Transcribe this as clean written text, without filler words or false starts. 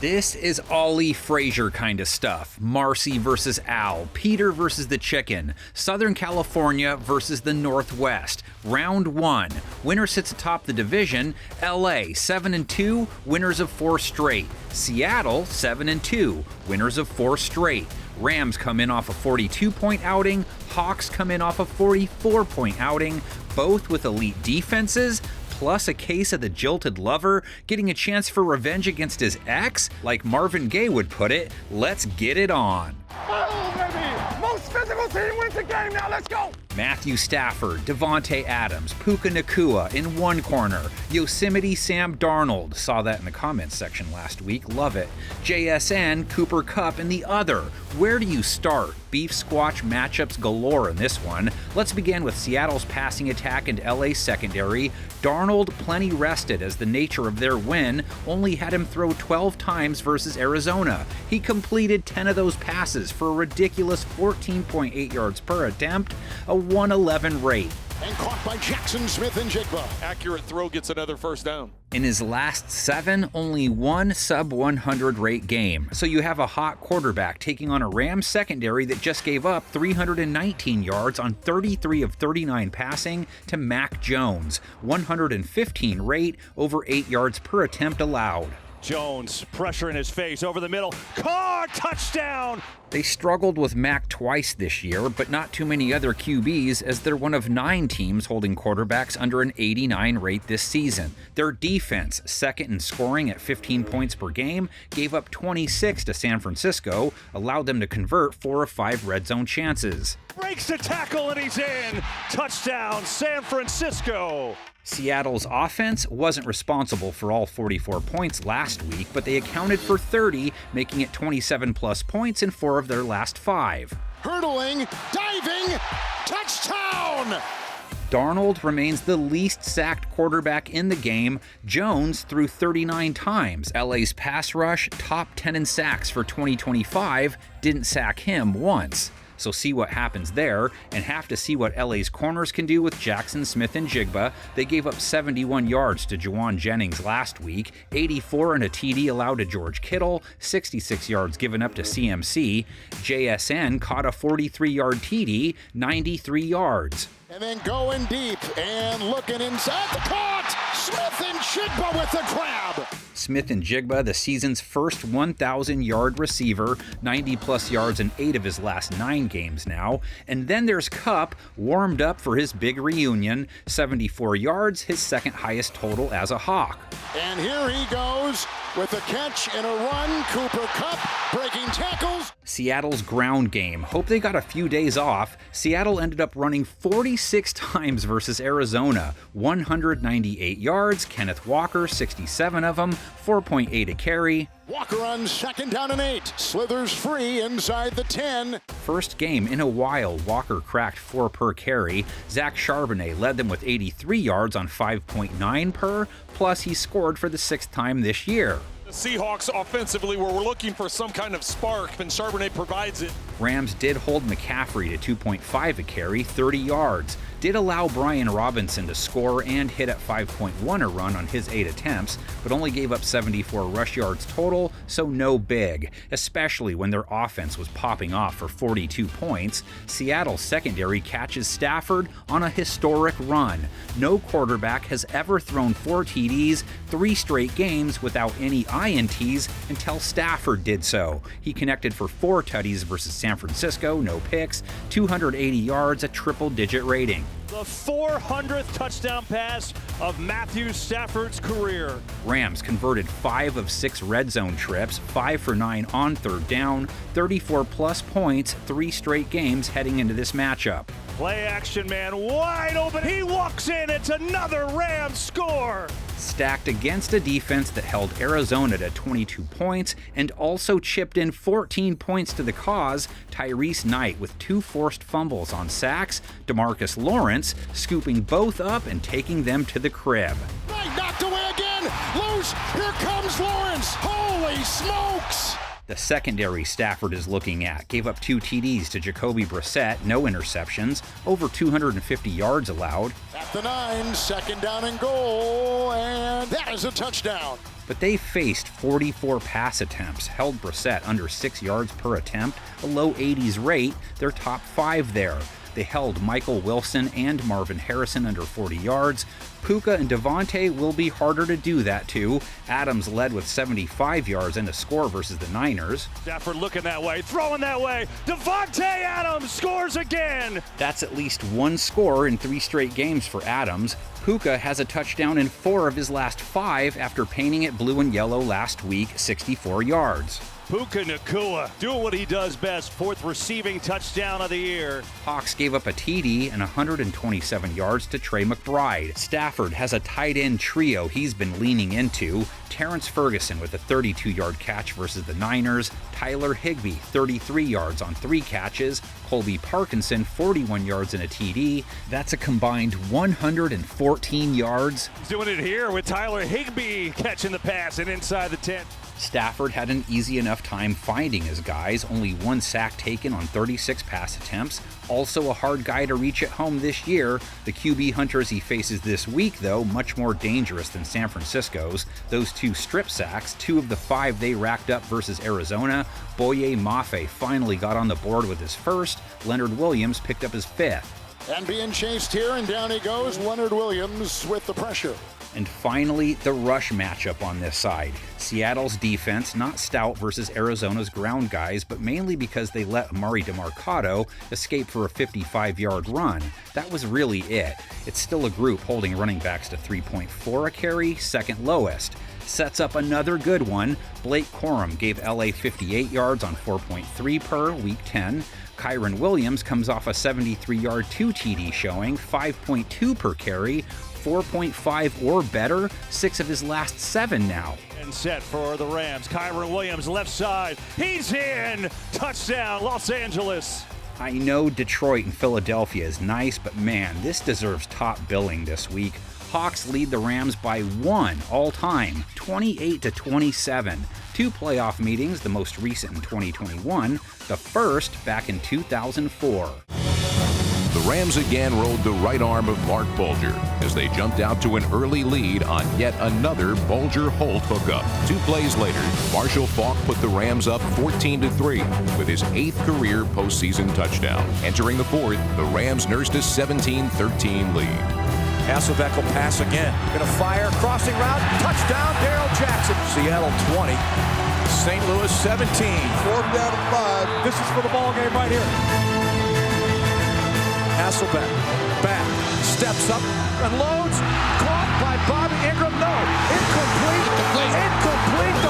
This is Ollie Frazier kind of stuff. Marcy versus Al, Peter versus the Chicken, Southern California versus the Northwest. Round 1. Winner sits atop the division. LA 7-2, winners of 4 straight. Seattle 7-2, winners of 4 straight. Rams come in off a 42-point outing. Hawks come in off a 44-point outing, both with elite defenses, plus a case of the jilted lover getting a chance for revenge against his ex? Like Marvin Gaye would put it, let's get it on. Oh, baby! Most physical team wins the game, now let's go! Matthew Stafford, Devontae Adams, Puka Nacua in one corner. Yosemite Sam Darnold, saw that in the comments section last week, love it. JSN, Cooper Kupp in the other. Where do you start? Beef squatch matchups galore in this one. Let's begin with Seattle's passing attack and LA's secondary. Darnold, plenty rested as the nature of their win only had him throw 12 times versus Arizona. He completed 10 of those passes for a ridiculous 14.8 yards per attempt, a 111 rate. And caught by Jackson Smith-Njigba. Accurate throw gets another first down. In his last 7, only one sub-100 rate game. So you have a hot quarterback taking on a Rams secondary that just gave up 319 yards on 33 of 39 passing to Mac Jones. 115 rate, over 8 yards per attempt allowed. Jones, pressure in his face, over the middle. Carr, touchdown! They struggled with Mac twice this year, but not too many other QBs, as they're one of 9 teams holding quarterbacks under an 89 rate this season. Their defense, second in scoring at 15 points per game, gave up 26 to San Francisco, allowed them to convert 4 of 5 red zone chances. Breaks the tackle and he's in! Touchdown, San Francisco! Seattle's offense wasn't responsible for all 44 points last week, but they accounted for 30, making it 27 plus points in 4 of their last 5. Hurdling, diving, touchdown! Darnold remains the least sacked quarterback in the game. Jones threw 39 times. LA's pass rush, top 10 in sacks for 2025, didn't sack him once. So see what happens there, and have to see what LA's corners can do with Jackson Smith-Njigba. They gave up 71 yards to Juwan Jennings last week, 84 and a TD allowed to George Kittle, 66 yards given up to CMC. JSN caught a 43-yard TD, 93 yards. And then going deep and looking inside the caught! Smith-Njigba with the grab! Smith-Njigba, the season's first 1,000-yard receiver, 90-plus yards in 8 of his last 9 games now. And then there's Kupp, warmed up for his big reunion, 74 yards, his second highest total as a Hawk. And here he goes with a catch and a run. Cooper Kupp breaking tackles. Seattle's ground game. Hope they got a few days off. Seattle ended up running 46 times versus Arizona. 198 yards. Kenneth Walker, 67 of them. 4.8 a carry. Walker on 2nd down and 8. Slithers free inside the 10. First game in a while, Walker cracked 4 per carry. Zach Charbonnet led them with 83 yards on 5.9 per, plus he scored for the 6th time this year. The Seahawks offensively were looking for some kind of spark, and Charbonnet provides it. Rams did hold McCaffrey to 2.5 a carry, 30 yards. Did allow Brian Robinson to score and hit at 5.1 a run on his 8 attempts, but only gave up 74 rush yards total, so no big, especially when their offense was popping off for 42 points. Seattle's secondary catches Stafford on a historic run. No quarterback has ever thrown 4 TDs, 3 straight games without any INTs until Stafford did so. He connected for 4 tutties versus San Francisco, no picks, 280 yards, a triple-digit rating. The 400th touchdown pass of Matthew Stafford's career. Rams converted 5 of 6 red zone trips, 5 for 9 on 3rd down, 34 plus points, 3 straight games heading into this matchup. Play action man wide open. He walks in. It's another Rams score. Stacked against a defense that held Arizona to 22 points and also chipped in 14 points to the cause, Tyrese Knight with 2 forced fumbles on sacks, DeMarcus Lawrence scooping both up and taking them to the crib. Knight knocked away again. Loose. Here comes Lawrence. Holy smokes. The secondary Stafford is looking at gave up 2 TDs to Jacoby Brissett, no interceptions, over 250 yards allowed. At the 9, second down and goal, and that is a touchdown. But they faced 44 pass attempts, held Brissett under 6 yards per attempt, a low 80s rate, their top 5 there. They held Michael Wilson and Marvin Harrison under 40 yards. Puka and Devontae will be harder to do that to. Adams led with 75 yards and a score versus the Niners. Stafford looking that way, throwing that way. Devontae Adams scores again. That's at least 1 score in 3 straight games for Adams. Puka has a touchdown in 4 of his last 5 after painting it blue and yellow last week, 64 yards. Puka Nacua doing what he does best, 4th receiving touchdown of the year. Hawks gave up a TD and 127 yards to Trey McBride. Stafford has a tight end trio he's been leaning into. Terrence Ferguson with a 32-yard catch versus the Niners. Tyler Higbee, 33 yards on 3 catches. Colby Parkinson, 41 yards and a TD. That's a combined 114 yards. He's doing it here with Tyler Higbee catching the pass and inside the 10. Stafford had an easy enough time finding his guys, only 1 sack taken on 36 pass attempts. Also a hard guy to reach at home this year. The QB hunters he faces this week, though, much more dangerous than San Francisco's. Those 2 strip sacks, 2 of the 5 they racked up versus Arizona. Boye Mafe finally got on the board with his first. Leonard Williams picked up his 5th. And being chased here, and down he goes, Leonard Williams with the pressure. And finally, the rush matchup on this side. Seattle's defense, not stout versus Arizona's ground guys, but mainly because they let Amari DeMarcado escape for a 55-yard run. That was really it. It's still a group holding running backs to 3.4 a carry, second lowest. Sets up another good one. Blake Corum gave LA 58 yards on 4.3 per, week 10. Kyron Williams comes off a 73-yard 2 TD showing, 5.2 per carry, 4.5 or better, 6 of his last 7 now. And set for the Rams. Kyron Williams left side. He's in. Touchdown, Los Angeles. I know Detroit and Philadelphia is nice, but man, this deserves top billing this week. Hawks lead the Rams by 1 all time, 28-27. 2 playoff meetings, the most recent in 2021, the first back in 2004. The Rams again rode the right arm of Mark Bulger as they jumped out to an early lead on yet another Bulger-Holt hookup. 2 plays later, Marshall Faulk put the Rams up 14-3 with his 8th career postseason touchdown. Entering the 4th, the Rams nursed a 17-13 lead. Hasselbeck will pass again. Gonna fire, crossing route, touchdown, Darrell Jackson. Seattle 20, St. Louis 17. 4th down and 5. This is for the ball game right here. Hasselbeck, back, steps up, and loads. Caught by Bobby Ingram. No, incomplete. Incomplete.